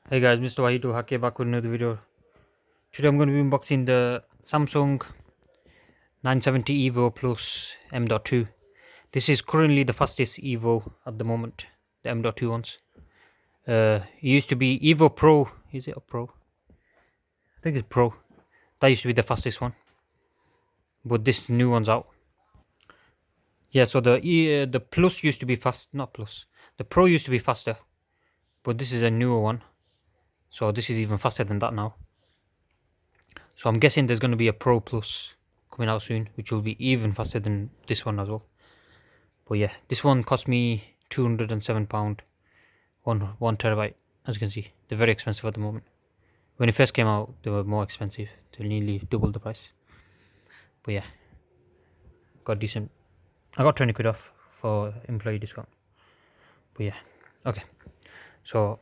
Hey guys, Mr. Wahidu Hake back with another video. Today I'm going to be unboxing the Samsung 970 EVO Plus M.2. This is currently the fastest EVO at the moment, the M.2 ones. It used to be EVO Pro. Is it a Pro? I think it's Pro. That used to be the fastest one, but this new one's out. Yeah, so the Plus used to be fast, not Plus. The Pro used to be faster, but this is a newer one, so this is even faster than that now. So I'm guessing there's going to be a Pro Plus coming out soon, which will be even faster than this one as well. But yeah, this one cost me £207, one terabyte. As you can see, they're very expensive at the moment. When it first came out, they were more expensive. They're nearly double the price. But yeah, got decent. I got 20 quid off for employee discount. But yeah, okay. So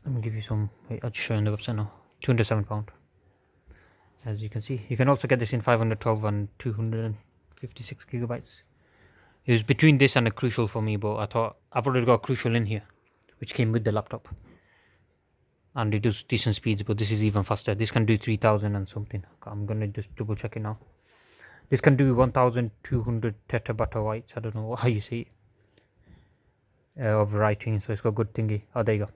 let me give you some. Wait, I'll just show you on the website now. £207. As you can see, you can also get this in 512 and 256 gigabytes. It was between this and a Crucial for me, but I thought I've already got a Crucial in here, which came with the laptop, and it does decent speeds. But this is even faster. This can do 3000 and something. I'm gonna just double check it now. This can do 1200 terabytes. I don't know how you say it, of writing. So it's got good thingy. Oh, there you go.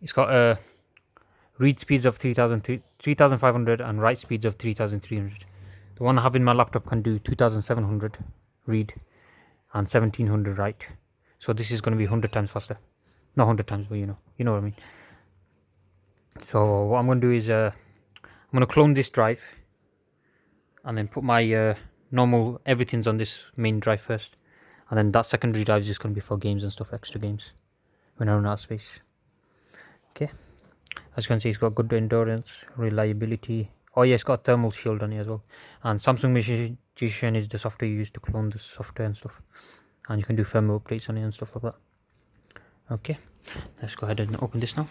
It's got read speeds of 3500 and write speeds of 3300. The one I have in my laptop can do 2700 read and 1700 write. So this is going to be 100 times faster. Not 100 times, but you know what I mean. So what I'm going to do is I'm going to clone this drive and then put my normal everything's on this main drive first, and then that secondary drive is just going to be for games and stuff, extra games when I run out of space. Okay, as you can see, it's got good endurance, reliability. Oh yeah, it's got thermal shield on it as well. And Samsung Magician is the software you use to clone the software and stuff, and you can do firmware updates on it and stuff like that. Okay, let's go ahead and open this now.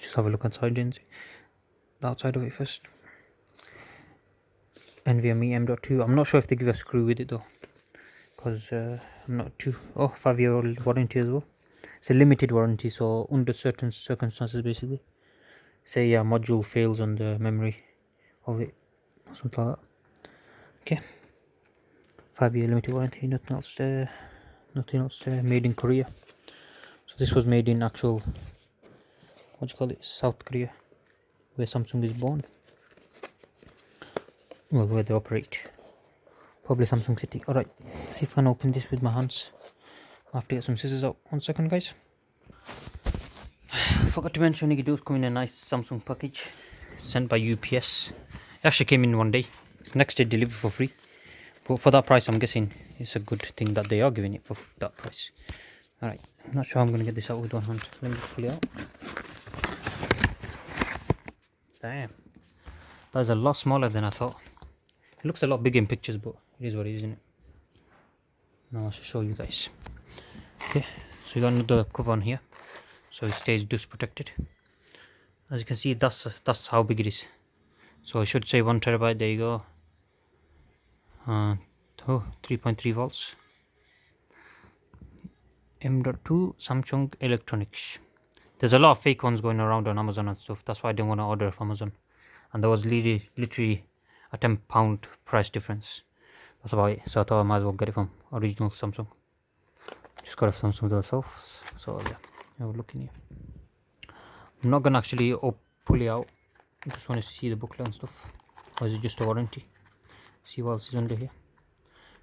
Just have a look inside and see the outside of it first. NVMe M.2. I'm not sure if they give a screw with it though, because I'm not too. Oh, 5-year warranty as well. It's a limited warranty, so under certain circumstances, basically, say a module fails on the memory of it or something like that. Okay, 5-year limited warranty. Nothing else there. Nothing else there. Made in Korea. So this was made in actual, what do you call it, South Korea, where Samsung is born. Well, where they operate. Probably Samsung City. Alright, see if I can open this with my hands. I have to get some scissors out. 1 second, guys. Forgot to mention, it does come in a nice Samsung package sent by UPS. It actually came in one day. It's next day delivery for free. But for that price, I'm guessing it's a good thing that they are giving it for that price. Alright, I'm not sure I'm going to get this out with one hand. Let me just pull it out. Damn. That is a lot smaller than I thought. It looks a lot bigger in pictures, but it is what it is, isn't it? Now I'll show you guys. Okay, so you got another cover on here, so it stays dust protected. As you can see, that's how big it is. So I should say 1 terabyte. There you go. 3.3 volts. M.2 Samsung Electronics. There's a lot of fake ones going around on Amazon and stuff. That's why I didn't want to order from Amazon. And there was literally a £10 price difference. That's about it. So I thought I might as well get it from original Samsung. Just got it from Samsung themselves. So yeah, have a look in here. I'm not gonna actually pull it out. I just want to see the booklet and stuff. Or is it just a warranty? See what else is under here.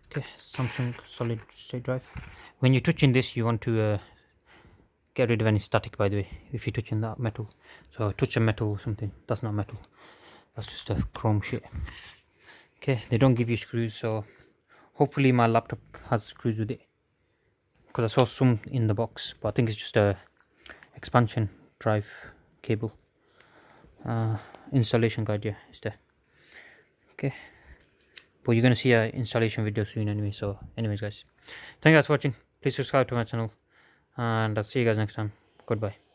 Okay, Samsung solid state drive. When you're touching this, you want to get rid of any static, by the way, if you're touching that metal. So touch a metal or something. That's not metal. That's just a chrome shit. Okay, they don't give you screws, so hopefully my laptop has screws with it, because I saw some in the box, but I think it's just a expansion drive cable. Installation guide, yeah, is there. Okay, but you're gonna see an installation video soon anyway. So anyways, guys, thank you guys for watching. Please subscribe to my channel, and I'll see you guys next time. Goodbye.